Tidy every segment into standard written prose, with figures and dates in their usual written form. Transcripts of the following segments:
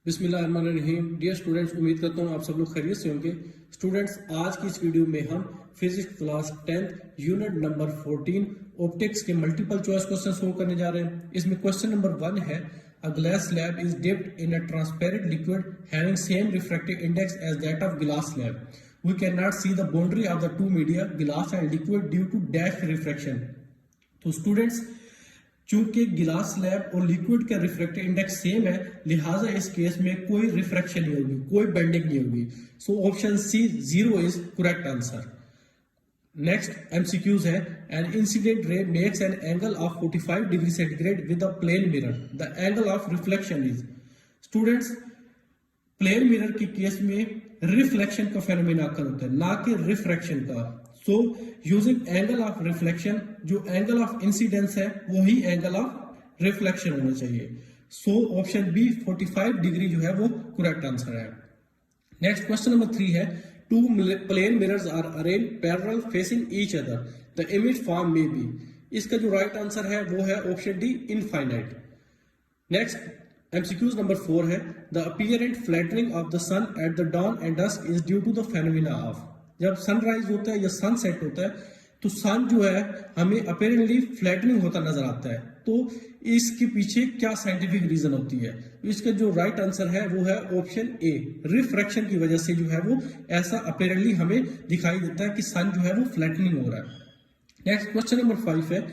बिस्मिल्लाहिर्रहमानिर्रहीम। Dear students, उम्मीद करता हूँ आप सब लोग खैरियत से होंगे। स्टूडेंट्स, आज की इस वीडियो में हम physics class 10th unit number 14 optics के मल्टीपल चॉइस क्वेश्चन सोल्व करने जा रहे हैं। इसमें क्वेश्चन नंबर 1 है, a glass slab is dipped in a transparent liquid having same refractive index as that of glass slab. We can not see the boundary of the two media glass and liquid due to dash refraction. तो students, चूंकि गिलास slab और liquid का refractive index same है, लिहाजा इस case में कोई रिफ्रैक्शन नहीं होगी, कोई बेंडिंग नहीं होगी। So option C 0 is correct answer. Next MCQs है, an incident ray makes an angle of 45 degree centigrade with a plane mirror, the angle of reflection is. Students, plane mirror के case में reflection का phenomena occur होता है, ना कि refraction का। So using angle of reflection, जो angle of incidence है वही एंगल ऑफ रिफ्लेक्शन होना चाहिए। सो ऑप्शन बी 45 डिग्री जो है वो करेक्ट आंसर है। नेक्स्ट क्वेश्चन नंबर 3 है, two plane mirrors are arrange parallel facing each other, the image form may be. इसका जो राइट आंसर है वो है option D infinite. Next MCQs number 4 है, the apparent flattening of the sun at the dawn and dusk is due to the phenomena of. जब sunrise होता है या सनसेट होता है तो सन जो है हमें अपेरेंटली फ्लैटनिंग होता नजर आता है। तो इसके पीछे क्या साइंटिफिक रीजन होती है? इसका जो राइट आंसर है वो है ऑप्शन ए, रिफ्रैक्शन की वजह से जो है वो ऐसा अपेरेंटली हमें दिखाई देता है कि सन जो है वो फ्लैटनिंग हो रहा है। नेक्स्ट क्वेश्चन नंबर 5 है,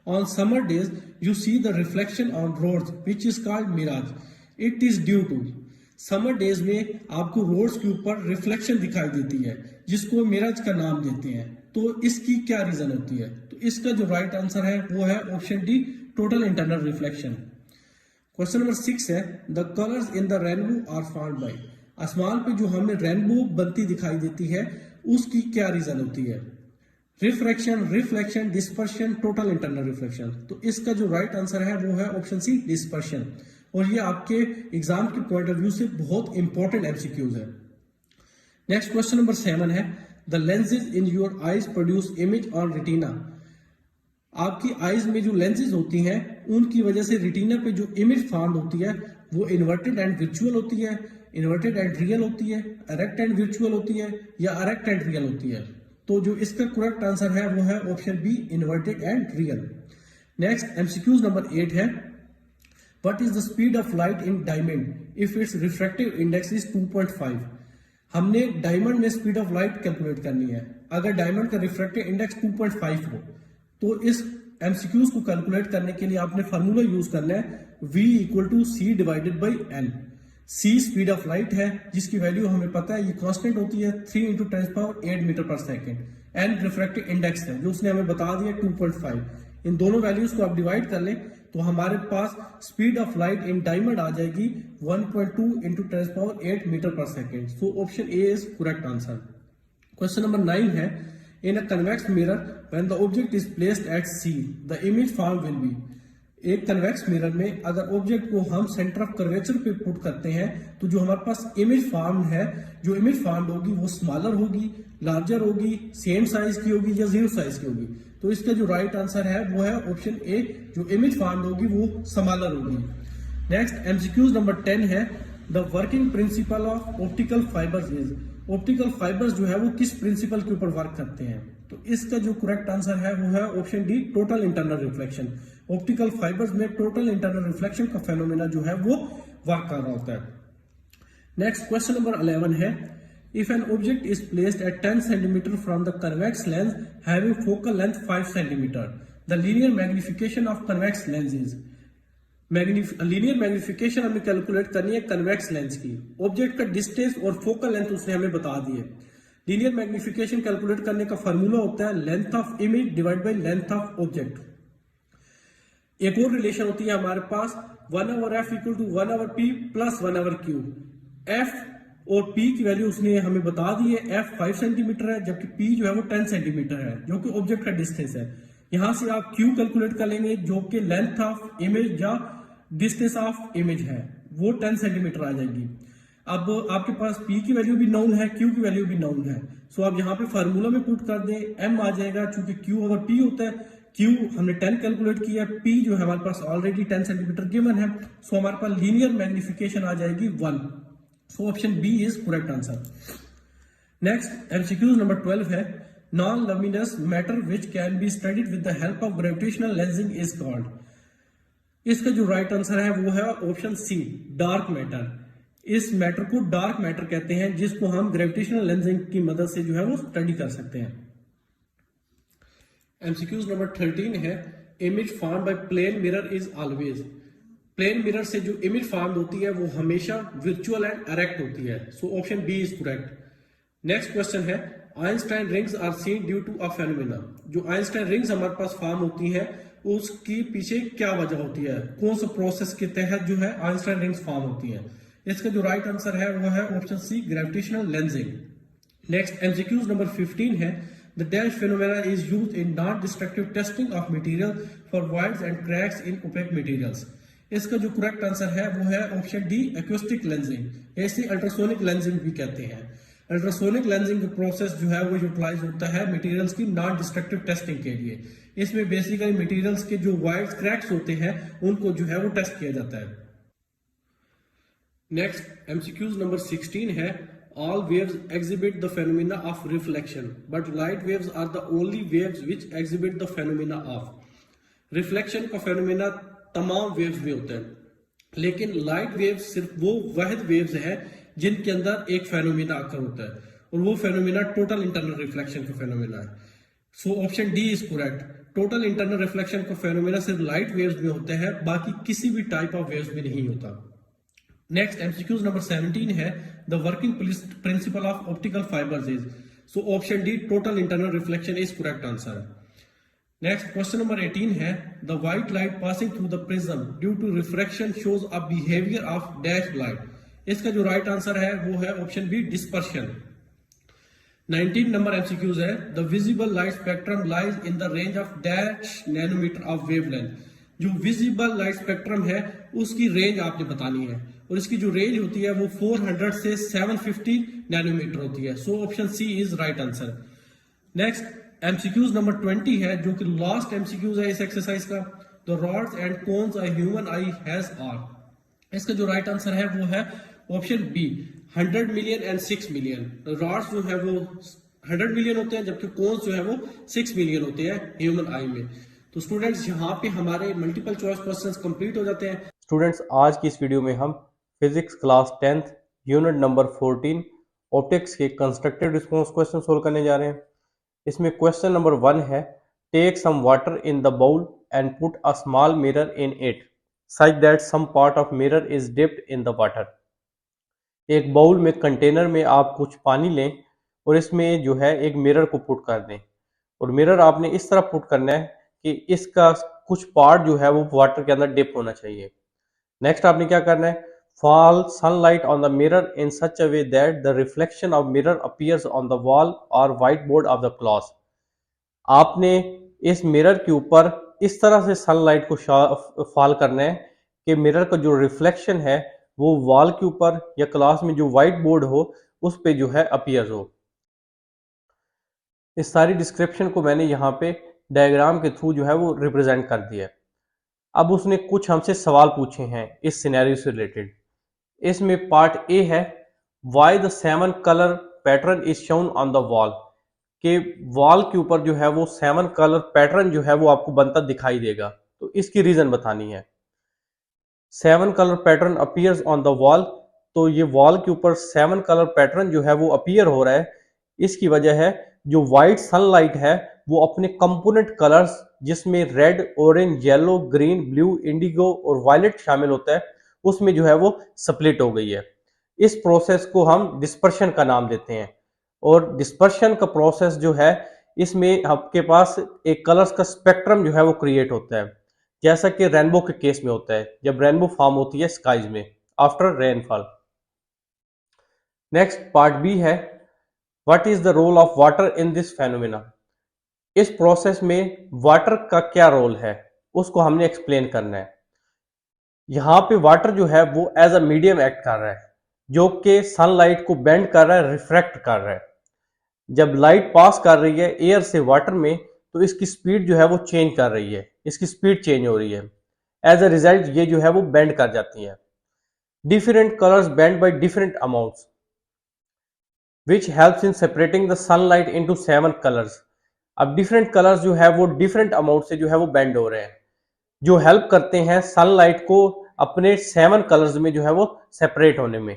on summer days you see the reflection on roads which is called mirage, it is due to. Summer days में आपको रोड्स के ऊपर रिफ्लेक्शन दिखाई देती है जिसको मिराज का नाम देते हैं। तो इसकी क्या रीजन होती है? तो इसका जो राइट आंसर है वो है option D, total internal reflection. Question number 6 है, the colours in the rainbow are formed by. आसमान पे जो हमें रेनबो बनती दिखाई देती है उसकी क्या रीजन होती है? Refraction, reflection, dispersion, total internal reflection. तो इसका जो राइट आंसर है वो है ऑप्शन सी, डिस्पर्शन। और ये आपके एग्जाम के पॉइंट ऑफ व्यू से बहुत इंपॉर्टेंट एमसीक्यूज है। नेक्स्ट क्वेश्चन नंबर 7 है, the lenses in your eyes produce image on retina. आपकी आईज में जो लेंसेज होती हैं उनकी वजह से रेटिना पे जो इमेज फॉर्म होती है वो इन्वर्टेड एंड वर्चुअल होती है, इन्वर्टेड एंड रियल होती है, इरेक्ट एंड वर्चुअल होती है या इरेक्ट एंड रियल होती है। तो जो इसका करेक्ट आंसर है वो है option B, inverted and real. Next MCQs number 8 है, what is the speed of light in diamond if its refractive index is 2.5। हमने डायमंड में स्पीड ऑफ लाइट कैलकुलेट करनी है। अगर डायमंड का रिफ्रैक्टिव इंडेक्स 2.5 हो तो इस एमसीक्यूज को कैलकुलेट करने के लिए आपने फार्मूला यूज करना है, v equal to C divided by N. c speed of light है जिसकी वैल्यू हमें पता है, ये कांस्टेंट होती है 3 × 10⁸ मीटर पर सेकेंड। एन रिफ्रैक्टिव इंडेक्स है जो उसने हमें बता दिया 2.5। इन दोनों वैल्यूज को आप डिवाइड कर लें तो हमारे पास speed of light in diamond आ जाएगी 1.2 × 10⁸ मीटर पर second. So option A is correct answer. Question number 9 है, in a convex mirror when the object is placed at C the image form will be. एक convex mirror में अगर object को हम centre of curvature पे put करते हैं तो जो हमारे पास इमेज फॉर्म है, जो इमेज फॉर्म होगी वो स्मॉलर होगी, लार्जर होगी, सेम साइज की होगी या जीरो साइज की होगी। तो इसका जो राइट आंसर है वो है ऑप्शन ए, जो इमेज फॉर्म होगी वो स्मॉलर होगी। नेक्स्ट एमसीक्यूज नंबर 10 है, the working principle of optical fibres is. Optical fibres जो है वो किस प्रिंसिपल के ऊपर वर्क करते हैं? तो इसका जो करेक्ट आंसर है वो है option D, total internal reflection. Optical fibres में टोटल इंटरनल रिफ्लेक्शन का फेनोमेना जो है वो वर्क कर रहा होता है। नेक्स्ट क्वेश्चन नंबर 11 है, if an object is placed at 10 cm from the convex lens having focal length 5 cm, the linear magnification of convex lens is। Linear magnification हमें कैलकुलेट करनी है कन्वेक्स लेंस की। Object का distance और focal length उसने हमें बता दी है। लीनियर मैग्निफिकेशन कैलकुलेट करने का फार्मूला होता है length of image divide by length of object. एक और रिलेशन होती है हमारे पास 1/f equal to 1/p plus 1/q। f और p की वैल्यू उसने हमें बता दी है, f 5 सेंटीमीटर है जबकि p जो है वो 10 सेंटीमीटर है जो कि ऑब्जेक्ट का डिस्टेंस है। यहां से आप q कैलकुलेट कर लेंगे जो कि लेंथ ऑफ इमेज या डिस्टेंस ऑफ इमेज है, वो 10 सेंटीमीटर आ जाएगी। अब आपके पास p की वैल्यू भी नोन है, q की वैल्यू भी नोन है। सो आप यहाँ पे फार्मूला में पुट कर दें, m आ जाएगा, चूंकि q ओवर p होता है, Q हमने 10 कैलकुलेट किया, P जो है हमारे पास ऑलरेडी 10 सेंटीमीटर गिवन है, सो हमारे पास लीनियर मैग्निफिकेशन आ जाएगी 1। So option B is correct answer. Next MCQs number 12 है, non luminous matter which can be studied with the help of gravitational lensing is called. इसका जो राइट आंसर है वो है ऑप्शन सी, डार्क मैटर। इस matter को dark matter कहते हैं, जिसको हम ग्रेविटेशनल लेंसिंग की मदद से जो है वो स्टडी कर सकते हैं। एमसीक्यूज नंबर 13 है, image form by plane mirror is always. Plane mirror से जो इमेज फॉर्म होती है वो हमेशा वर्चुअल एंड डायरेक्ट होती है, so option B is correct. Next question है, Einstein rings are seen due to a phenomena. जो आइंस्टाइन रिंग्स हमारे पास फॉर्म होती है उसकी पीछे क्या वजह होती है, कौन सा प्रोसेस के तहत जो है आइंस्टाइन रिंग्स फॉर्म होती है। इसका जो राइट आंसर है वो है option C, gravitational lensing. Next MCQs number 15 है, the dash phenomena is used in non destructive testing of material for voids and cracks in opaque materials. इसका जो करेक्ट आंसर है वो है ऑप्शन डी, एक्यूस्टिक लेंसिंग। ऐसे ultrasonic lensing भी कहते हैं। अल्ट्रासोनिक लेंसिंग का प्रोसेस जो है वो यूटिलाइज होता है मटेरियल्स की नॉन डिस्ट्रक्टिव टेस्टिंग के लिए। इसमें बेसिकली मटेरियल्स के जो वाइड्स क्रैक्स होते हैं उनको जो है वो टेस्ट किया जाता है। नेक्स्ट एमसीक्यूज नंबर 16 है, all waves exhibit the phenomena of reflection but light waves are the only waves which exhibit the phenomena of. Reflection का फेनोमेना तमाम वेव्स में होता है, लेकिन लाइट वेव्स सिर्फ वो वाहिद वेव्स है जिनके अंदर एक फेनोमेना आकर होता है, और वो फेनोमेना टोटल इंटरनल रिफ्लेक्शन का फेनोमेना है। So option D is correct. Total internal reflection का फेनोमेना सिर्फ लाइट वेव्स में होता है, बाकी किसी भी टाइप ऑफ वेव्स में नहीं होता। नेक्स्ट एमसीक्यूज नंबर 17 है, the working principle of optical fibres is. So option D, total internal reflection is correct answer. Next question number 18 है, the white light passing through the prism due to refraction shows a behaviour of dash light. इसका जो right answer है वो है option B, dispersion. 19 number MCQs है, the visible light spectrum lies in the range of dash nanometre of wavelength. जो visible light spectrum है उसकी range आपने बतानी है, और इसकी जो रेंज होती है वो 400 से 750 नैनोमीटर होती है। So option C is right answer. Next MCQs number 20 है, जो कि लास्ट एमसीक्यूज है इस एक्सरसाइज का, the rods and cones a human eye has are. इसका जो राइट आंसर है वो है option B, 100 million and 6 million. Rods जो है वो 100 मिलियन होते हैं, जबकि कोन्स जो है वो 6 मिलियन होते हैं ह्यूमन आई में। तो स्टूडेंट्स, यहाँ पे हमारे मल्टीपल चॉइस क्वेश्चंस कंप्लीट हो जाते हैं। स्टूडेंट्स, आज की इस वीडियो में हम physics class 10th unit number 14 optics के कंस्ट्रक्टिव रिस्पांस क्वेश्चन सोल्व करने जा रहे हैं। इसमें क्वेश्चन नंबर 1 है, take some water in the bowl and put a small mirror in it such that some part of mirror is dipped in the water. एक bowl में, container में आप कुछ पानी लें और इसमें जो है एक मिरर को पुट कर दें, और मिरर आपने इस तरह पुट करना है कि इसका कुछ पार्ट जो है वो वाटर के अंदर डिप होना चाहिए। नेक्स्ट आपने क्या करना है, fall sunlight on the mirror in such a way that the reflection of mirror appears on the wall और white board of the class. आपने इस मिरर के ऊपर इस तरह से सनलाइट को फॉल करना है कि मिरर का जो रिफ्लेक्शन है वो वॉल के ऊपर या क्लास में जो व्हाइट बोर्ड हो उस पे जो है अपीयर हो। इस सारी डिस्क्रिप्शन को मैंने यहाँ पे डायग्राम के थ्रू जो है वो रिप्रेजेंट कर दिया है। अब उसने कुछ हमसे सवाल पूछे हैं इस सिनेरियो से रिलेटेड। इसमें पार्ट ए है, why the 7 colour pattern is shown on the wall, के वॉल के ऊपर जो है वो 7 कलर पैटर्न जो है वो आपको बनता दिखाई देगा, तो इसकी रीजन बतानी है। 7 colour pattern appears on the wall, तो ये वॉल के ऊपर 7 कलर पैटर्न जो है वो अपीयर हो रहा है। इसकी वजह है जो व्हाइट सनलाइट है वो अपने कंपोनेंट कलर्स, जिसमें red, orange, yellow, green, blue, Indigo और वायलेट शामिल होता है, उसमें जो है वो स्प्लिट हो गई है। इस प्रोसेस को हम डिस्पर्शन का नाम देते हैं। और डिस्पर्शन का प्रोसेस जो है, इसमें आपके पास एक कलर्स का स्पेक्ट्रम जो है वो क्रिएट होता है, जैसा कि रेनबो के केस में होता है, जब रेनबो फॉर्म होती है स्काइज में after rainfall. Next part B है, what is the role of water in this phenomena. इस प्रोसेस में वाटर का क्या रोल है उसको हमने एक्सप्लेन करना है। यहाँ पे वाटर जो है वो एज अ मीडियम एक्ट कर रहा है, जो कि सनलाइट को बेंड कर रहा है, रिफ्रैक्ट कर रहा है। जब लाइट पास कर रही है एयर से वाटर में, तो इसकी स्पीड जो है वो चेंज कर रही है, इसकी स्पीड चेंज हो रही है। एज अ रिजल्ट ये जो है वो बेंड कर जाती है। Different colours bend by different amounts which helps in separating the sunlight into 7 colours. अब डिफरेंट कलर्स जो है वो डिफरेंट अमाउंट से जो है वो बेंड हो रहे हैं, जो हेल्प करते हैं सनलाइट को अपने 7 कलर्स में जो है वो सेपरेट होने में।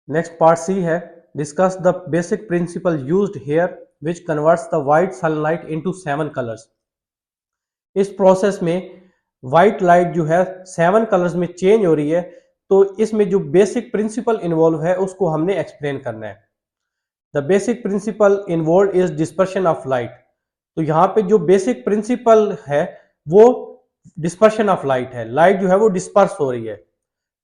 नेक्स्ट पार्ट सी है, discuss the basic principle used here which converts the white sunlight into 7 colours. इस प्रोसेस में व्हाइट लाइट जो है 7 कलर्स में चेंज हो रही है, तो इसमें जो बेसिक प्रिंसिपल इन्वॉल्व है उसको हमने एक्सप्लेन करना है। The basic principle involve is dispersion of light. तो यहाँ पे जो बेसिक प्रिंसिपल है वो डिस्पर्शन ऑफ लाइट है, लाइट जो है वो डिस्पर्स हो रही है।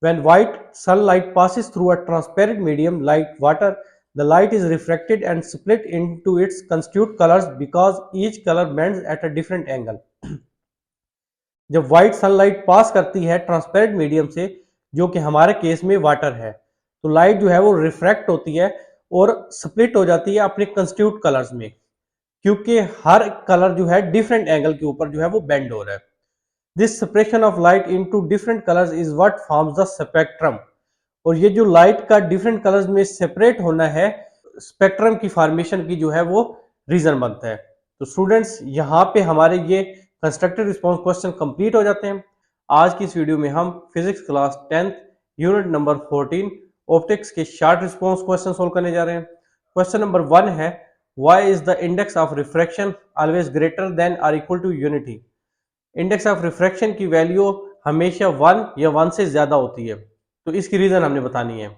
When white sunlight passes through a transparent medium like water, the light is refracted and split into its constituent colors because each color bends at a different angle. जब white sunlight पास करती है transparent medium से, जो कि हमारे case में water है, तो लाइट जो है वो रिफ्रैक्ट होती है और स्प्लिट हो जाती है अपने कंस्टिट्यूट कलर्स में, क्योंकि हर कलर जो है डिफरेंट एंगल के ऊपर जो है वो बेंड हो रहा है। This separation of light into different colours is what forms the spectrum. और ये जो लाइट का डिफरेंट कलर्स में सेपरेट होना है, स्पेक्ट्रम की फॉर्मेशन की जो है वो रीजन बनता है। तो स्टूडेंट्स, यहाँ पे हमारे ये कंस्ट्रक्टेड रिस्पॉन्स क्वेश्चन कंप्लीट हो जाते हैं। आज की इस वीडियो में हम physics class 10th unit number 14 optics के शॉर्ट रिस्पॉन्स क्वेश्चन सोल्व करने जा रहे हैं। क्वेश्चन नंबर 1 है, why is the index of refraction always greater than और equal to unity. Index of refraction की वैल्यू हमेशा 1 या 1 से ज्यादा होती है, तो इसकी रीजन हमने बतानी है।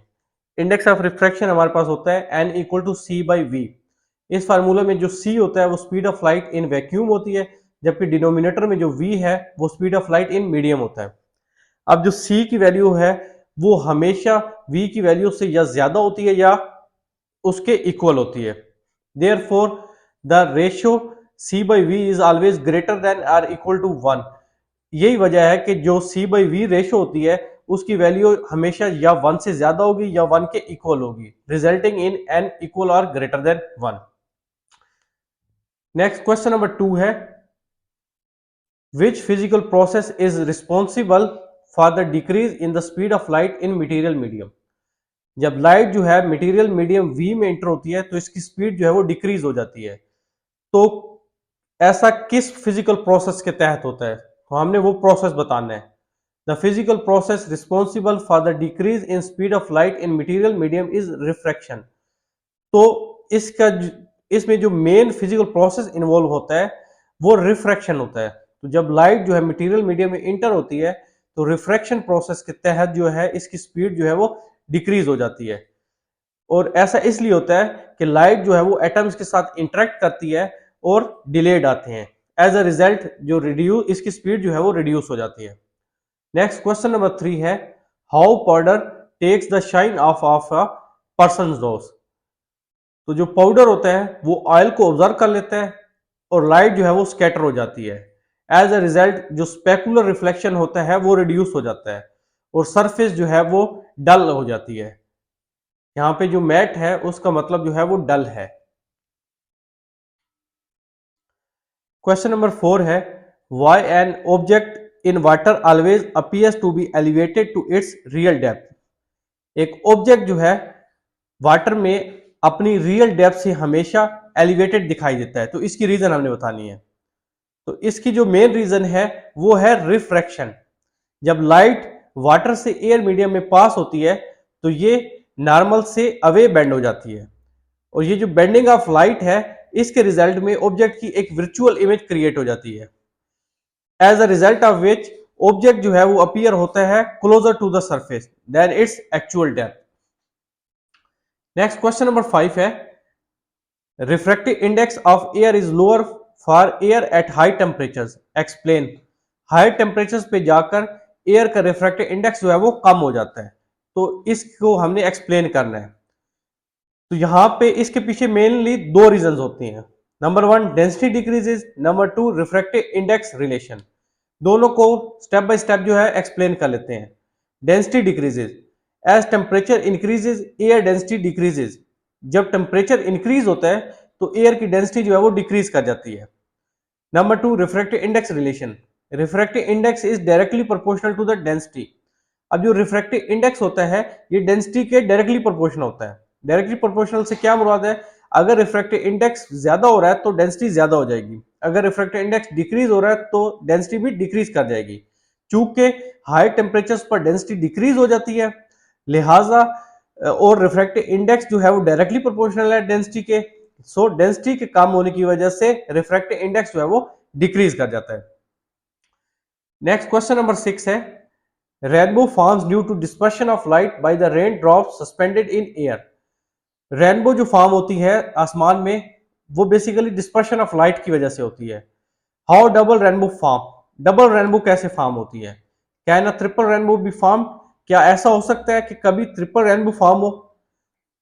इंडेक्स ऑफ रिफ्रैक्शन हमारे पास होता है n equal to C by V. इस फार्मूला में जो c होता है वो speed of light in vacuum होती है, जबकि डिनोमिनेटर में जो v है वो speed of light in medium होता है। अब जो c की वैल्यू है वो हमेशा v की वैल्यू से या ज्यादा होती है या उसके इक्वल होती है। Therefore the ratio c by v is always greater than और इक्वल टू 1। यही वजह है कि जो c by v रेशियो होती है उसकी वैल्यू हमेशा या 1 से ज्यादा होगी या 1 के इक्वल होगी, रिजल्टिंग इन n इक्वल और greater than 1। Next question number 2 है, which physical process is responsible for the decrease in the speed of light in material medium. जब लाइट जो है मटेरियल मीडियम v में एंटर होती है तो इसकी स्पीड जो है वो डिक्रीज हो जाती है। तो ऐसा किस फिजिकल प्रोसेस के तहत होता है, तो हमने वो प्रोसेस बताना है। The physical process responsible for the decrease in speed of light in material medium is refraction. तो इसमें जो मेन फिजिकल प्रोसेस इन्वॉल्व होता है वो रिफ्रैक्शन होता है। तो जब लाइट जो है मटेरियल मीडियम में इंटर होती है तो रिफ्रैक्शन प्रोसेस के तहत जो है इसकी स्पीड जो है वो डिक्रीज हो जाती है। और ऐसा इसलिए होता है कि लाइट जो है वो एटम्स के साथ इंटरेक्ट करती है और डिलेड आते हैं। एज अ रिजल्ट जो इसकी स्पीड जो है वो रिड्यूस हो जाती है। नेक्स्ट क्वेश्चन नंबर 3 है, how powder takes the shine of a person's nose. तो जो पाउडर होता है वो ऑयल को ऑब्जर्व कर लेता है और लाइट जो है वो स्कैटर हो जाती है। एज अ रिजल्ट जो स्पेकुलर रिफ्लेक्शन होता है वो रिड्यूस हो जाता है और सरफेस जो है वो डल हो जाती है। यहाँ पे जो मैट है उसका मतलब जो है वो डल है। क्वेश्चन नंबर 4 है, why an object in water always appears to be elevated to its real depth. एक ऑब्जेक्ट जो है वाटर में अपनी रियल डेप्थ से हमेशा एलिवेटेड दिखाई देता है, तो इसकी रीजन हमने बतानी है। तो इसकी जो मेन रीजन है वो है रिफ्रैक्शन। जब लाइट वाटर से एयर मीडियम में पास होती है तो ये नॉर्मल से अवे बेंड हो जाती है, और ये जो बेंडिंग ऑफ लाइट है इसके रिजल्ट में ऑब्जेक्ट की एक वर्चुअल इमेज क्रिएट हो जाती है। As a result of which object जो है वो अपीयर होता है closer to the surface than its actual depth. Next question number 5 है, refractive index of air is lower for air at high temperatures, explain. High temperatures पे जाकर air का refractive index जो है वो कम हो जाता है, तो इसको हमने एक्सप्लेन करना है। तो यहाँ पे इसके पीछे मेनली 2 रीजंस होती हैं। Number 1 density decreases, number 2 refractive index relation. दोनों को स्टेप बाय स्टेप जो है एक्सप्लेन कर लेते हैं। Density decreases, as temperature increases air density decreases. जब टेम्परेचर इंक्रीज होता है तो एयर की डेंसिटी जो है वो डिक्रीज कर जाती है। Number 2, refractive index relation. Refractive index is directly proportional to the density. अब जो रिफ्रैक्टिव इंडेक्स होता है ये डेंसिटी के डायरेक्टली प्रोपोर्शनल होता है। डायरेक्टली प्रोपोर्शनल से क्या मुराद है, अगर रिफ्रैक्टिव इंडेक्स ज्यादा हो रहा है तो डेंसिटी ज्यादा हो जाएगी, अगर रिफ्रैक्टिव इंडेक्स डिक्रीज हो रहा है तो डेंसिटी भी डिक्रीज कर जाएगी। चूंकि हाई टेम्परेचर्स पर डेंसिटी डिक्रीज हो जाती है, लिहाजा और रिफ्रैक्टिव इंडेक्स जो है वो डायरेक्टली प्रोपोर्शनल है डेंसिटी के, सो डेंसिटी के कम होने की वजह से रिफ्रैक्टिव इंडेक्स जो है वो डिक्रीज कर जाता है। नेक्स्ट क्वेश्चन नंबर 6 है, rainbow forms due to dispersion of light by the rain drop suspended in air. Rainbow जो फॉर्म होती है आसमान में वो बेसिकली डिस्पर्शन ऑफ लाइट की वजह से होती है। How double rainbow form, double rainbow कैसे फॉर्म होती है, can a triple rainbow be form, क्या ऐसा हो सकता है कि कभी ट्रिपल रेनबो फॉर्म हो।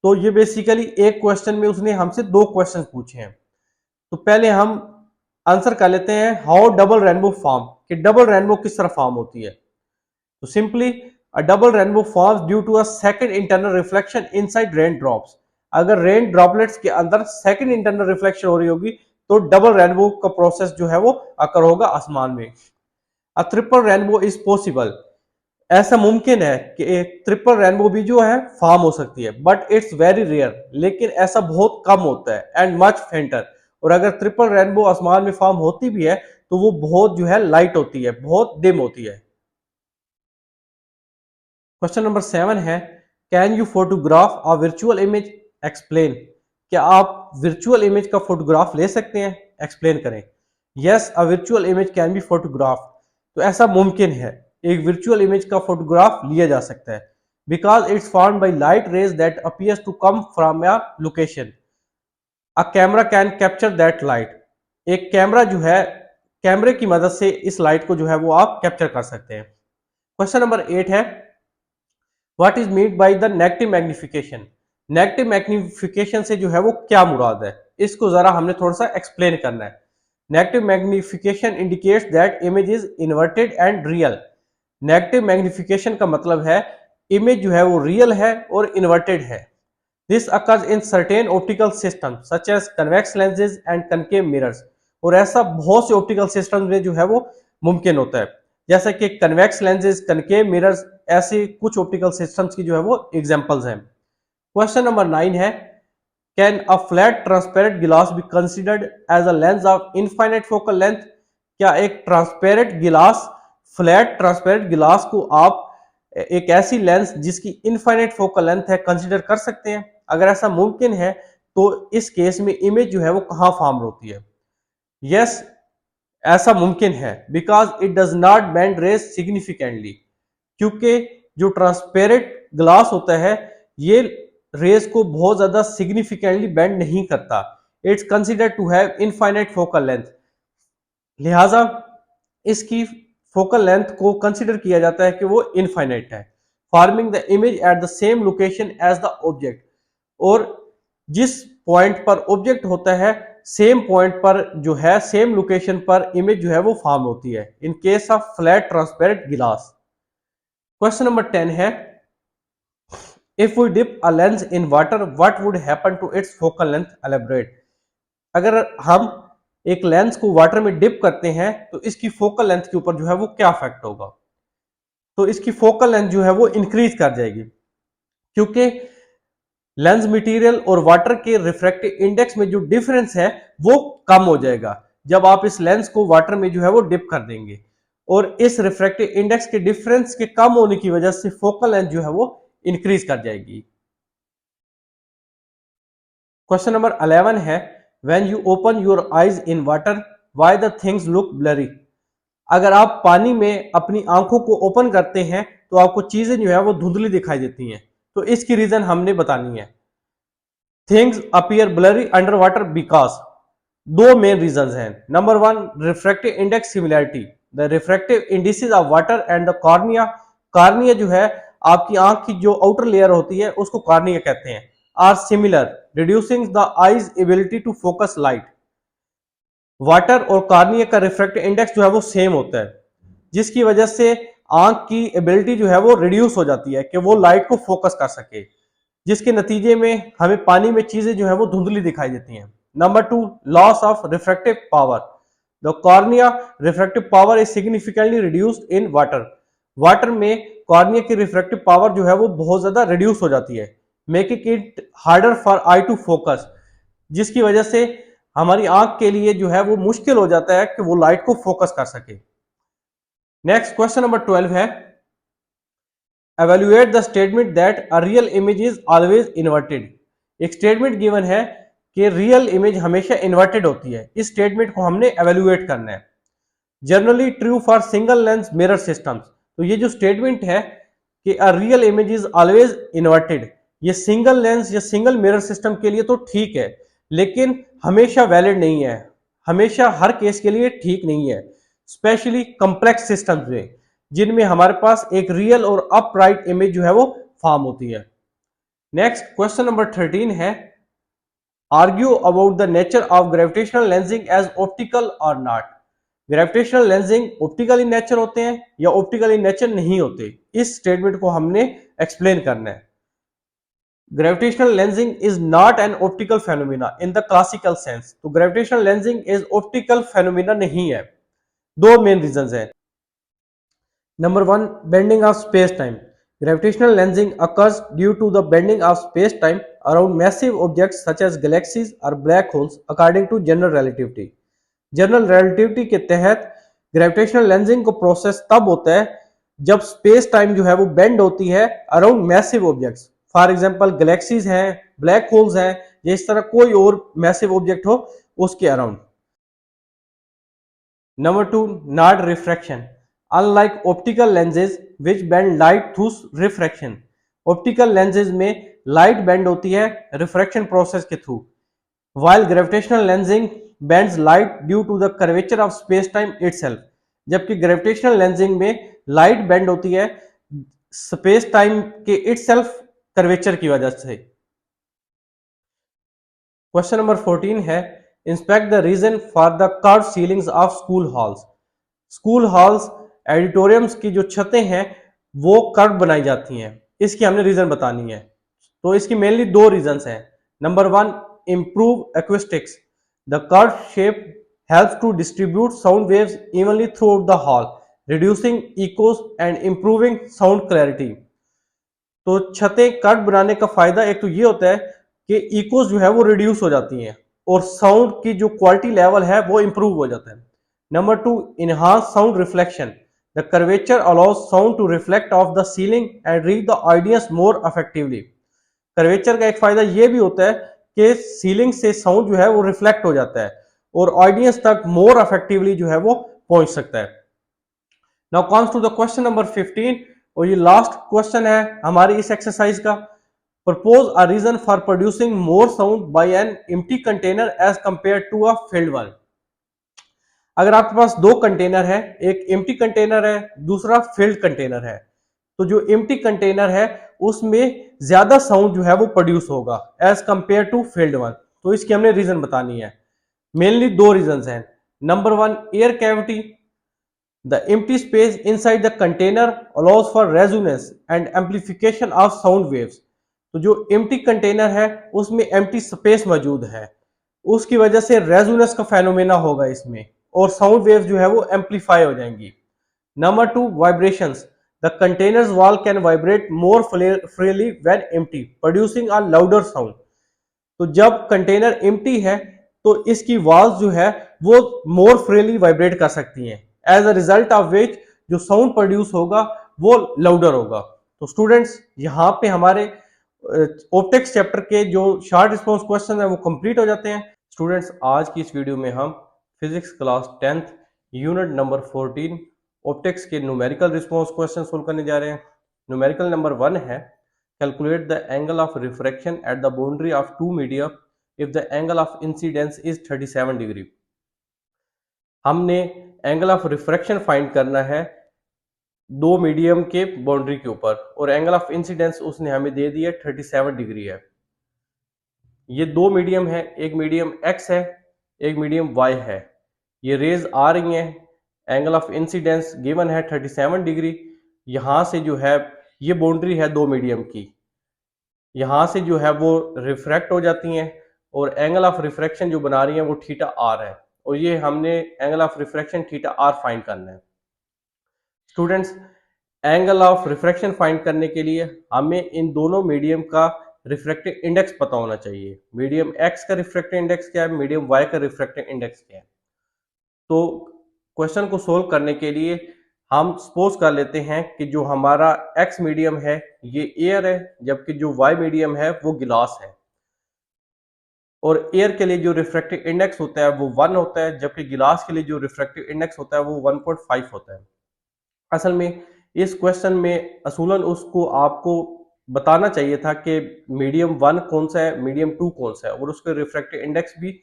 तो ये बेसिकली एक क्वेश्चन में उसने हमसे 2 क्वेश्चन पूछे हैं। तो पहले हम आंसर कर लेते हैं हाउ डबल रेनबो फॉर्म, कि डबल रेनबो किस तरह फॉर्म होती है। तो simply a double rainbow forms due to a second internal reflection inside rain drops. अगर रेन ड्रॉपलेट्स के अंदर सेकंड इंटरनल रिफ्लेक्शन हो रही होगी तो डबल रेनबो का प्रोसेस जो है वो अकर होगा आसमान में। अ ट्रिपल रेनबो इज पॉसिबल, ऐसा मुमकिन है कि एक ट्रिपल रेनबो भी जो है फॉर्म हो सकती है, बट इट्स वेरी रेयर, लेकिन ऐसा बहुत कम होता है, एंड मच फेंटर। और अगर ट्रिपल रेनबो आसमान में फॉर्म होती भी है तो वो बहुत जो है लाइट होती है, बहुत डिम होती है। क्वेश्चन नंबर 7 है, can you photograph a virtual image, explain. क्या आप वर्चुअल इमेज का फोटोग्राफ ले सकते हैं, एक्सप्लेन करें। Yes, a virtual image can be photograph. तो ऐसा मुमकिन है, एक वर्चुअल इमेज का फोटोग्राफ लिया जा सकता है, because it's formed by light rays that appears to come from a location. A camera can capture that light. एक कैमरा जो है, कैमरे की मदद से इस लाइट को जो है वो आप कैप्चर कर सकते हैं। क्वेश्चन नंबर 8 है, what is mean by the negative magnification. Negative magnification से जो है वो क्या मुराद है, इसको जरा हमने थोड़ा सा एक्सप्लेन करना है। Negative magnification indicates that image is inverted and real. Negative magnification का मतलब है इमेज जो है वो रियल है और इन्वर्टेड है। This occurs in certain optical system such as convex lenses and concave mirrors. और ऐसा बहुत से ऑप्टिकल सिस्टम में जो है वो मुमकिन होता है, जैसा कि कन्वेक्स लेंसेज, कनकेव मिरर्स, ऐसे कुछ ऑप्टिकल सिस्टम्स की जो है वो एग्जांपल्स हैं। क्वेश्चन नंबर 9 है, can a flat transparent glass be considered as a lens of infinite focal length. क्या एक ट्रांसपेरेंट गिलास, फ्लैट ट्रांसपेरेंट गिलास को आप एक ऐसी लेंस जिसकी इनफाइनाइट फोकल लेंथ है कंसिडर कर सकते हैं। अगर ऐसा मुमकिन है तो इस केस में इमेज जो है वो कहां फॉर्म होती है। यस, ऐसा मुमकिन है, because it does not bend rays significantly. क्योंकि जो ट्रांसपेरेंट ग्लास होता है ये रेज को बहुत ज्यादा सिग्निफिकेंटली बेंड नहीं करता। It's considered to have infinite focal length, लिहाजा इसकी फोकल लेंथ को कंसिडर किया जाता है कि वो इनफाइनाइट है। Forming the image at the same location as the object. और जिस पॉइंट पर ऑब्जेक्ट होता है सेम पॉइंट पर जो है, सेम लोकेशन पर इमेज जो है वो फॉर्म होती है in case of flat transparent glass. Question number 10 है, if we dip a lens in water what would happen to its focal length, elaborate. अगर हम एक लेंस को वाटर में डिप करते हैं तो इसकी फोकल लेंथ के ऊपर जो है वो क्या इफेक्ट होगा। तो इसकी फोकल लेंथ जो है वो इंक्रीज कर जाएगी, क्योंकि लेंस मटेरियल और वाटर के रिफ्रैक्टिव इंडेक्स में जो डिफरेंस है वो कम हो जाएगा जब आप इस लेंस को वाटर में जो है वो डिप कर देंगे। और इस रिफ्रैक्टिव इंडेक्स के डिफरेंस के कम होने की वजह से फोकल लेंथ जो है वो इंक्रीज कर जाएगी। क्वेश्चन नंबर 11 है, when you open your eyes in water why the things look blurry. अगर आप पानी में अपनी आंखों को ओपन करते हैं तो आपको चीजें जो है वो धुंधली दिखाई देती हैं। तो इसकी रीजन हमने बतानी है। Things appear blurry under water because, दो मेन रीजंस हैं। Number 1, refractive index similarity. The refractive indices of water and the cornea, cornea जो है आपकी आंख की जो आउटर लेयर होती है उसको कॉर्निया कहते हैं, are similar reducing the eye's ability to focus light. Water और कॉर्निया का रिफ्रैक्टिव इंडेक्स जो है वो सेम होता है, जिसकी वजह से आंख की एबिलिटी जो है वो रिड्यूस हो जाती है कि वो लाइट को फोकस कर सके, जिसके नतीजे में हमें पानी में चीजें जो है वो धुंधली दिखाई देती हैं। Number 2, loss of refractive power. The cornea refractive power is significantly reduced in water. Water में कॉर्निया की रिफ्रैक्टिव पावर जो है वो बहुत ज्यादा रिड्यूस हो जाती है, making it harder for eye to focus, जिसकी वजह से हमारी आंख के लिए जो है वो मुश्किल हो जाता है कि वो लाइट को फोकस कर सके। नेक्स्ट क्वेश्चन नंबर 12 है, evaluate the statement that a real image is always inverted. एक स्टेटमेंट गिवन है कि रियल इमेज हमेशा इन्वर्टेड होती है। इस स्टेटमेंट को हमने एवेल्युएट करना है। Generally true for single lens mirror systems. तो ये जो स्टेटमेंट है कि a real image is always inverted, ये सिंगल लेंस या सिंगल मिरर सिस्टम के लिए तो ठीक है, लेकिन हमेशा वैलिड नहीं है, हमेशा हर केस के लिए ठीक नहीं है, स्पेशली कॉम्प्लेक्स सिस्टम्स में जिनमें हमारे पास एक रियल और अपराइट इमेज जो है वो फॉर्म होती है। नेक्स्ट क्वेश्चन नंबर 13 है, argue about the nature of gravitational lensing as optical और not. Gravitational lensing optical in nature होते हैं या ऑप्टिकल इन नेचर नहीं होते, इस स्टेटमेंट को हमने एक्सप्लेन करना है। Gravitational lensing is not an optical phenomena in the classical sense. तो gravitational lensing is optical phenomena नहीं है। दो मेन रीजंस हैं। Number 1, bending of space-time. Gravitational lensing occurs due to the bending of space-time around massive objects such as galaxies or black holes according to general relativity. General relativity के तहत gravitational lensing को process तब होता है जब space time जो है वो बेंड होती है around massive objects. For example galaxies हैं, ब्लैक होल्स हैं, या इस तरह कोई और मैसिव ऑब्जेक्ट हो उसके around. Number 2, not refraction. Unlike optical lenses which bend light through refraction, optical lenses में light bend होती है refraction process के through, while gravitational lensing bends light due to the curvature of space-time itself. जबकि gravitational lensing में light bend होती है space-time के itself curvature की वजह से। क्वेश्चन नंबर 14 है, inspect the reason for the curve ceilings of school halls. School halls auditoriums की जो छतें हैं वो कर्व बनाई जाती हैं, इसकी हमने रीजन बतानी है। तो इसकी मेनली दो रीजंस हैं। Number 1, improve acoustics. The curve shape helps to distribute sound waves evenly throughout the hall, reducing echoes and improving sound clarity. तो छतें कर्व बनाने का फायदा एक तो ये होता है कि इकोस जो है वो रिड्यूस हो जाती हैं और साउंड की जो क्वालिटी लेवल है वो इंप्रूव हो जाता है। Number 2, enhance sound reflection. The curvature allows sound to reflect off the ceiling and reach the audience more effectively. Curvature का एक फायदा ये भी होता है कि सीलिंग से साउंड जो है वो रिफ्लेक्ट हो जाता है और ऑडियंस तक मोर इफेक्टिवली जो है वो पहुंच सकता है। Now comes to the question number 15 और ये लास्ट क्वेश्चन है हमारी इस एक्सरसाइज का। Propose a reason for producing more sound by an empty container as compare to a filled one. अगर आपके पास दो कंटेनर है, एक एम्प्टी कंटेनर है, दूसरा फिल्ड कंटेनर है, तो जो एम्प्टी कंटेनर है उसमें ज्यादा साउंड जो है वो प्रोड्यूस होगा as compare to filled one. तो इसकी हमने रीजन बतानी है। मेनली दो रीजंस हैं। Number 1, air cavity. The empty space inside the container allows for resonance and amplification of sound waves. तो जो एम्प्टी कंटेनर है उसमें एम्प्टी स्पेस मौजूद है, उसकी वजह से रेजोनेंस का फेनोमेना होगा इसमें और साउंड वेव्स जो है वो एम्पलीफाई हो जाएंगी। Number 2, vibrations. The containers wall can vibrate more freely when empty, producing a louder sound. तो जब कंटेनर एम्प्टी है तो इसकी वॉल्स जो है वो मोर फ्रीली वाइब्रेट कर सकती हैं, as a result of which जो साउंड प्रोड्यूस होगा वो लाउडर होगा। तो स्टूडेंट्स यहाँ पे हमारे ऑप्टिक्स चैप्टर के जो शॉर्ट रिस्पॉन्स क्वेश्चन है वो कंप्लीट हो जाते हैं। स्टूडेंट्स आज की इस वीडियो में हम physics class 10th unit number 14 optics के न्यूमेरिकल रिस्पॉन्स क्वेश्चन सोल्व करने जा रहे हैं। न्यूमेरिकल नंबर 1 है, calculate the angle of refraction at the boundary of two media if the angle of incidence is 37 degree. हमने angle of refraction find करना है दो मीडियम के बाउंड्री के ऊपर और एंगल ऑफ इंसिडेंस उसने हमें दे दिया 37 डिग्री है। ये दो मीडियम है, एक मीडियम एक्स है, एक मीडियम y है। ये रेज आ रही हैं, एंगल ऑफ इंसिडेंस गिवन है 37 डिग्री। यहां से जो है ये बाउंड्री है दो मीडियम की, यहां से जो है वो रिफ्रैक्ट हो जाती हैं और एंगल ऑफ रिफ्रैक्शन जो बना रही है वो थीटा आर है, और ये हमने angle of refraction theta R find करना है। Students, angle of refraction find करने के लिए हमें इन दोनों मीडियम का रिफ्रैक्टिव इंडेक्स पता होना चाहिए। मीडियम एक्स का रिफ्रैक्टिव इंडेक्स क्या है, मीडियम वाई का रिफ्रैक्टिव इंडेक्स क्या है। तो क्वेश्चन को सोल्व करने के लिए हम सपोज कर लेते हैं कि जो हमारा एक्स मीडियम है ये एयर है, जबकि जो वाई मीडियम है वो गिलास है। और एयर के लिए जो रिफ्रैक्टिव इंडेक्स होता है वो 1 होता है, जबकि गिलास के लिए जो रिफ्रैक्टिव इंडेक्स होता है वो 1.5 होता है। असल में इस क्वेश्चन में असूलन उसको आपको बताना चाहिए था कि मीडियम 1 कौन सा है, मीडियम 2 कौन सा है, और उसके रिफ्रैक्टिव इंडेक्स भी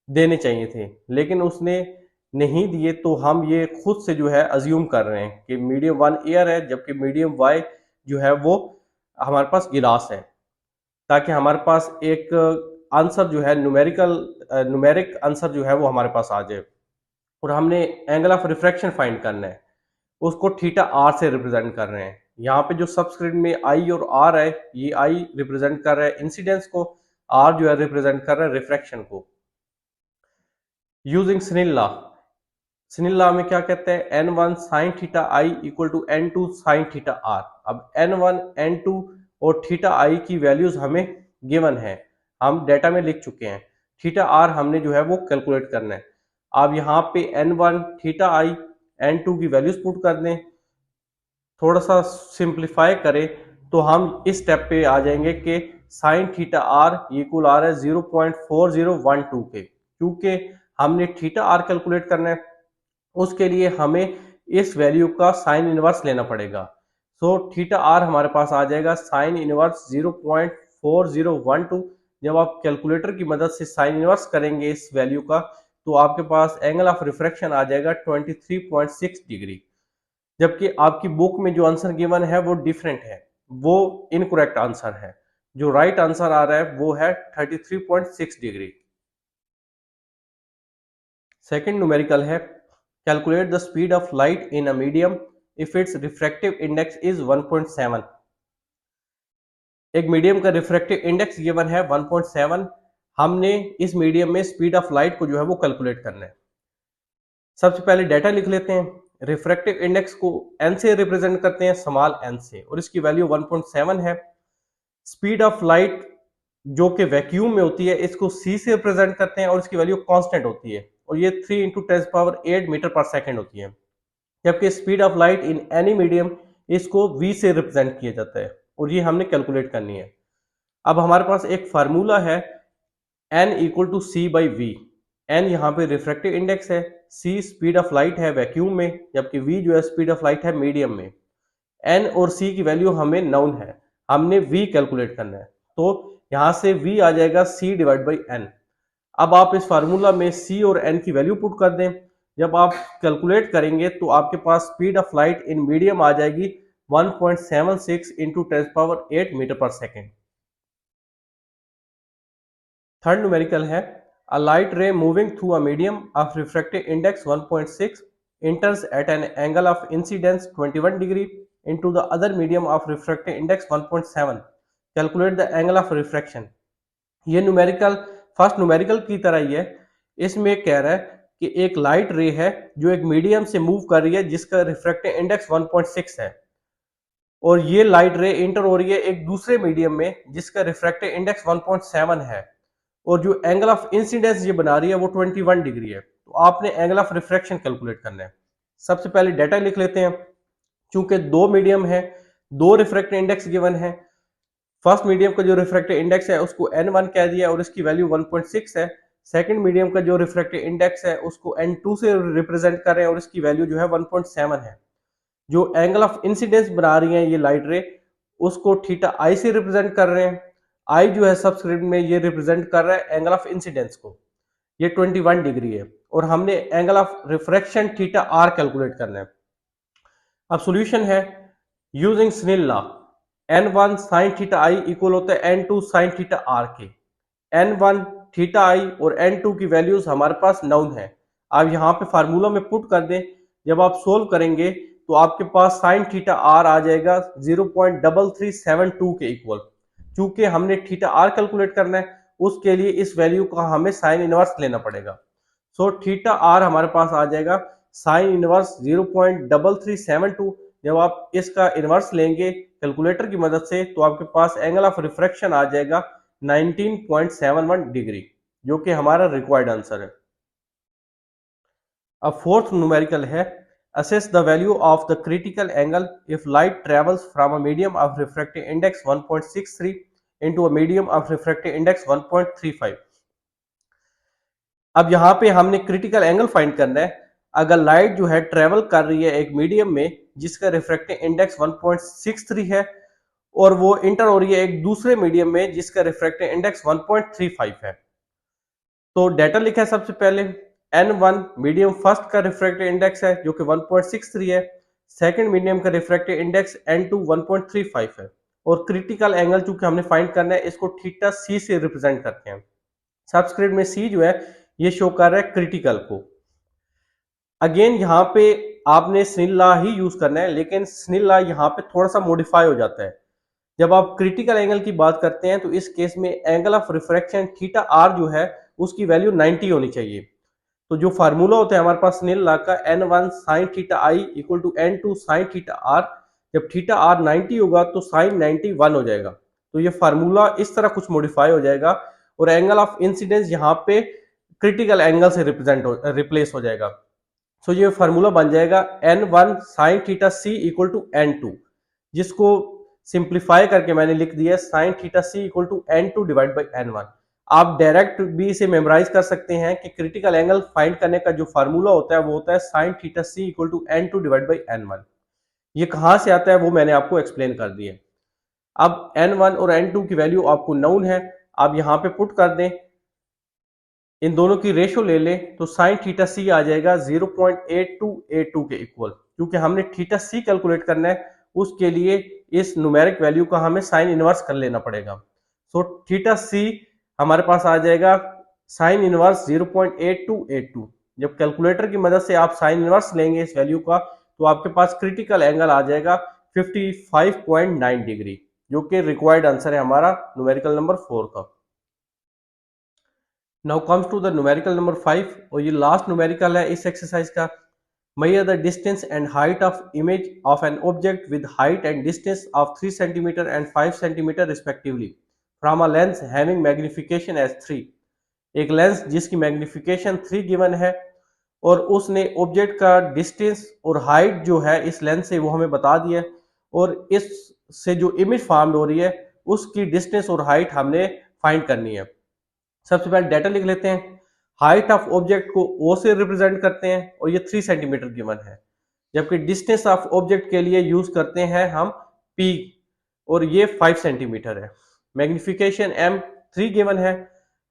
देने चाहिए थे, लेकिन उसने नहीं दिए। तो हम ये खुद से जो है अज्यूम कर रहे हैं कि मीडियम 1 एयर है, जबकि मीडियम वाई जो है वो हमारे पास गिलास है, ताकि हमारे पास एक आंसर जो है न्यूमेरिक आंसर जो है वो हमारे पास आ जाए। और हमने एंगल ऑफ रिफ्रैक्शन फाइंड करना है, उसको थीटा आर से रिप्रेजेंट कर रहे हैं। यहाँ पे जो सबस्क्रिप्ट में आई और आर है, ये आई रिप्रेजेंट कर रहा है इंसिडेंस को, आर जो है रिप्रेजेंट कर रहा है रिफ्रैक्शन को। Using Snell law, Snell law में क्या कहते हैं, n1 sin theta I equal to n2 sin theta r. अब n1 n2 और थीटा आई की वैल्यूज हमें गिवन है, हम डेटा में लिख चुके हैं। थीटा आर हमने जो है वो कैलकुलेट करना है। आप यहाँ पे n1 थीटा आई n2 की वैल्यूज पुट कर दें, थोड़ा सा सिंप्लीफाई करें तो हम इस स्टेप पे आ जाएंगे कि साइन थीटा आर इक्वल आ रहा है 0.4012 के, क्योंकि हमने थीटा आर कैलकुलेट करना है, उसके लिए हमें इस वैल्यू का साइन इनवर्स लेना पड़ेगा। सो थीटा आर हमारे पास आ जाएगा साइन इनवर्स 0.4012। जब आप कैलकुलेटर की मदद से साइन इनवर्स करेंगे इस वैल्यू का, तो आपके पास एंगल ऑफ रिफ्रैक्शन आ जाएगा 23.6 डिग्री, जबकि आपकी बुक में जो आंसर गिवन है वो डिफरेंट है, वो इनकरेक्ट आंसर है। जो राइट आंसर आ रहा है वो है 33.6 डिग्री। सेकंड न्यूमेरिकल है, calculate the speed of light in a medium if it's refractive index is 1.7। एक मीडियम का रिफ्रैक्टिव इंडेक्स गिवन है 1.7। हमने इस मीडियम में स्पीड ऑफ लाइट को जो है वो कैलकुलेट करना है। सबसे पहले डाटा लिख लेते हैं। रिफ्रैक्टिव इंडेक्स को n से रिप्रेजेंट करते हैं, स्मॉल n से, और इसकी वैल्यू 1.7 है। स्पीड ऑफ लाइट जो कि वैक्यूम में होती है इसको c से रिप्रेजेंट करते हैं, और इसकी वैल्यू कांस्टेंट होती है, और ये 3 × 10⁸ मीटर पर सेकेंड होती है। जबकि speed of light in any medium इसको v से रिप्रेजेंट किया जाता है, और ये हमने कैलकुलेट करनी है। अब हमारे पास एक फार्मूला है n = c/v। n यहाँ पे रिफ्रैक्टिव इंडेक्स है, c स्पीड ऑफ लाइट है वैक्यूम में, जबकि v जो है स्पीड ऑफ लाइट है मीडियम में। n और c की वैल्यू हमें नाउन है, हमने v कैलकुलेट करना है, तो यहाँ से v आ जाएगा c/n। अब आप इस फार्मूला में c और n की वैल्यू पुट कर दें। जब आप कैलकुलेट करेंगे तो आपके पास speed of light in medium आ जाएगी 1.76 × 10⁸ मीटर पर सेकेंड। थर्ड न्यूमेरिकल है, a light ray moving through a medium of refractive index 1.6 enters at an angle of incidence 21 degree into the other medium of refractive index 1.7. Calculate the angle of refraction. ये numerical first numerical की तरह ही है। इसमें कह रहा है कि एक लाइट रे है जो एक मीडियम से मूव कर रही है जिसका रिफ्रैक्टिव इंडेक्स 1.6 है, और ये लाइट रे इंटर हो रही है एक दूसरे मीडियम में जिसका रिफ्रैक्टिव इंडेक्स 1.7 है, और जो एंगल ऑफ इंसिडेंस ये बना रही है वो 21 डिग्री है। तो आपने एंगल ऑफ रिफ्रैक्शन कैलकुलेट करना है। सबसे पहले डाटा लिख लेते हैं। चूंकि दो मीडियम है, दो रिफ्रैक्टिव इंडेक्स गिवन है। फर्स्ट मीडियम का जो रिफ्रैक्टिव इंडेक्स है उसको n1 कह दिया और इसकी वैल्यू 1.6 है। सेकंड मीडियम का जो रिफ्रैक्टिव इंडेक्स है उसको n2 से रिप्रेजेंट कर रहे हैं और इसकी वैल्यू जो है 1.7 है। जो एंगल ऑफ इंसिडेंस बना रही है ये लाइट रे, उसको थीटा आई से रिप्रेजेंट कर रहे हैं। आई जो है सबस्क्रिप्ट में ये रिप्रेजेंट कर रहा है एंगल ऑफ इंसिडेंस को, ये 21 डिग्री है, और हमने angle of refraction theta R calculate करना है। अब सॉल्यूशन है using Snell law, n1 sin theta आई इक्वल होता है n2 sin थीटा आर के। n1 थीटा आई और n2 की वैल्यूज हमारे पास नाउन है। आप यहाँ पे फार्मूला में पुट कर दें। जब आप सोल्व करेंगे तो आपके पास sin थीटा आर आ जाएगा 0.3372 के इक्वल। चूंकि हमने थीटा आर कैलकुलेट करना है उसके लिए इस वैल्यू का हमें साइन इनवर्स लेना पड़ेगा। सो थीटा आर हमारे पास आ जाएगा साइन इनवर्स 0.3372। जब आप इसका इनवर्स लेंगे कैलकुलेटर की मदद से तो आपके पास एंगल ऑफ रिफ्रैक्शन आ जाएगा 19.71 डिग्री, जो कि हमारा रिक्वायर्ड आंसर है। अब फोर्थ न्यूमेरिकल है assess the value of the critical angle if light travels from a medium of refractive index 1.63 into a medium of refractive index 1.35। अब यहाँ पे हमने क्रिटिकल एंगल फाइंड करना है। अगर लाइट जो है ट्रेवल कर रही है एक मीडियम में जिसका रिफ्रैक्टिव इंडेक्स 1.63 है और वो इंटर हो रही है एक दूसरे मीडियम में जिसका रिफ्रैक्टिव इंडेक्स 1.35 है, तो डेटा लिखा है सबसे पहले। N1 मीडियम फर्स्ट का रिफ्रैक्टिव इंडेक्स है जो कि 1.63 है, सेकंड मीडियम का रिफ्रैक्टिव इंडेक्स N2 1.35 है, और क्रिटिकल एंगल चूंकि हमने फाइंड करना है इसको थीटा सी से रिप्रेजेंट करते हैं। सबस्क्रिप्ट में सी जो है ये शो कर रहा है क्रिटिकल को। अगेन यहाँ पे आपने स्नेल लॉ ही यूज करना है, लेकिन स्नेल लॉ यहाँ पे थोड़ा सा मॉडिफाई हो जाता है। जब आप क्रिटिकल एंगल की बात करते हैं तो इस केस में angle of refraction theta r जो है उसकी वैल्यू 90 होनी चाहिए। तो जो फार्मूला होता है हमारे पास स्नेल लॉ का N1 sine theta I equal to N2 sine theta r, जब थीटा आर 90 होगा तो साइन 91 हो जाएगा। तो ये फार्मूला इस तरह कुछ मॉडिफाई हो जाएगा और एंगल ऑफ इंसिडेंस यहाँ पे क्रिटिकल एंगल से रिप्लेस हो जाएगा। सो ये फार्मूला बन जाएगा N1 sine theta c equal to N2, जिसको सिंप्लीफाई करके मैंने लिख दिया sine theta c equal to N2 divide by N1। आप डायरेक्ट भी इसे मेमोराइज कर सकते हैं कि क्रिटिकल एंगल फाइंड करने का जो फार्मूला होता है वो होता है sine theta c equal to N2 divide by N1। ये कहां से आता है वो मैंने आपको एक्सप्लेन कर दिया। अब N1 और N2 की वैल्यू आपको नोन है, आप यहाँ पे पुट कर दें, इन दोनों की रेशो ले लें तो साइन थीटा सी आ जाएगा 0.8282 के इक्वल। क्योंकि हमने थीटा सी कैलकुलेट करना है उसके लिए इस न्यूमेरिक वैल्यू का हमें साइन इनवर्स कर लेना पड़ेगा। सो थीटा सी हमारे पास आ जाएगा साइन इनवर्स 0.8282। जब कैलकुलेटर की मदद से आप साइन इनवर्स लेंगे इस वैल्यू का तो आपके पास क्रिटिकल एंगल आ जाएगा 55.9 डिग्री, जो कि रिक्वायर्ड आंसर है हमारा न्यूमेरिकल नंबर 4 का। Now comes to the numerical number 5, और ये लास्ट न्यूमेरिकल है इस एक्सरसाइज का। Measure the distance and height of image of an object with height and distance of 3 centimetre and 5 centimetre respectively from a lens having magnification as 3। एक lens जिसकी magnification 3 given है और उसने object का distance और height जो है इस लेंस से वो हमें बता दिया, और इससे जो इमेज फॉर्म हो रही है उसकी डिस्टेंस और हाइट हमने फाइंड करनी है। सबसे पहले डाटा लिख लेते हैं। हाइट ऑफ ऑब्जेक्ट को ओ से रिप्रेजेंट करते हैं और ये 3 सेंटीमीटर गिवन है, जबकि डिस्टेंस ऑफ ऑब्जेक्ट के लिए यूज करते हैं हम पी और ये 5 सेंटीमीटर है। मैग्निफिकेशन एम 3 गिवन है,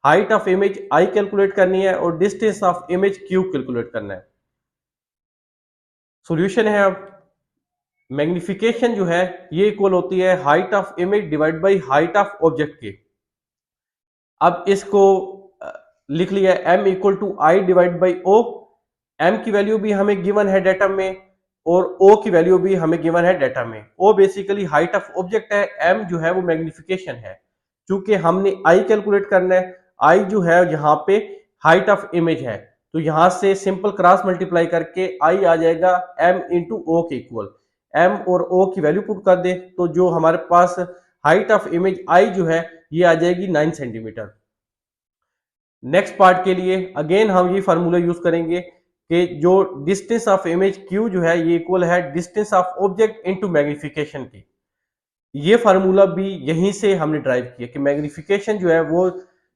height of image I calculate करनी है और distance of image Q calculate करना है। सॉल्यूशन है, अब मैग्निफिकेशन जो है ये इक्वल होती है height of image divide by height of object के। अब इसको लिख लिया m equal to i divide by o. m की वैल्यू भी हमें गिवन है डाटा में और o की वैल्यू भी हमें गिवन है डाटा में। o basically height of object है, m जो है वो मैग्निफिकेशन है। चूंकि हमने i कैलकुलेट करना है, i जो है यहाँ पे हाइट ऑफ इमेज है, तो यहां से सिंपल क्रॉस मल्टीप्लाई करके i आ जाएगा m इंटू ओ के इक्वल। m और o की वैल्यू पुट कर दे तो जो हमारे पास हाइट ऑफ इमेज i जो है ये आ जाएगी 9 सेंटीमीटर। नेक्स्ट पार्ट के लिए अगेन हम ये फार्मूला यूज करेंगे कि जो डिस्टेंस ऑफ इमेज q जो है ये इक्वल है distance of object into magnification की। ये फार्मूला भी यहीं से हमने ड्राइव किया कि मैग्निफिकेशन जो है वो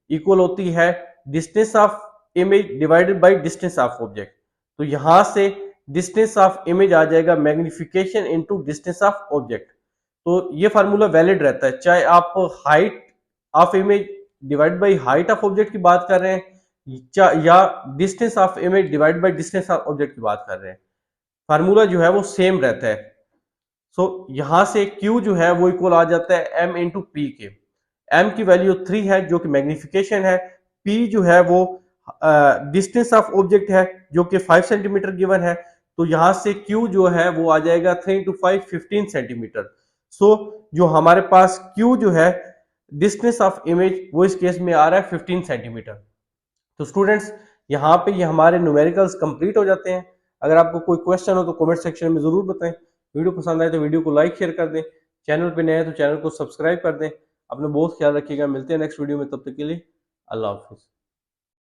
इक्वल होती है distance of image divided by distance of object. तो यहां से डिस्टेंस ऑफ इमेज आ जाएगा magnification into distance of object. तो ये फार्मूला वैलिड रहता है चाहे आप height of image divide by height of object की बात कर रहे हैं या distance of image divide by distance of object की बात कर रहे हैं, फार्मूला जो है वो सेम रहता है। सो यहां से Q जो है वो इक्वल आ जाता है m इंटू पी के। m की वैल्यू 3 है जो कि मैग्निफिकेशन है, P जो है वो डिस्टेंस ऑफ ऑब्जेक्ट है जो कि 5 सेंटीमीटर गिवन है, तो यहां से Q जो है वो आ जाएगा 3 इंटू 5 15 सेंटीमीटर। सो जो हमारे पास Q जो है डिस्टेंस ऑफ इमेज वो इस केस में आ रहा है 15 सेंटीमीटर। तो स्टूडेंट्स यहाँ पे ये हमारे न्यूमेरिकल्स कंप्लीट हो जाते हैं। अगर आपको कोई क्वेश्चन हो तो कमेंट सेक्शन में जरूर बताएं। वीडियो पसंद आए तो वीडियो को लाइक शेयर कर दें। चैनल पे नए हैं तो चैनल को सब्सक्राइब कर दें। अपना बहुत ख्याल रखिएगा। मिलते हैं नेक्स्ट वीडियो में, तब तक के लिए अल्लाह हाफिज।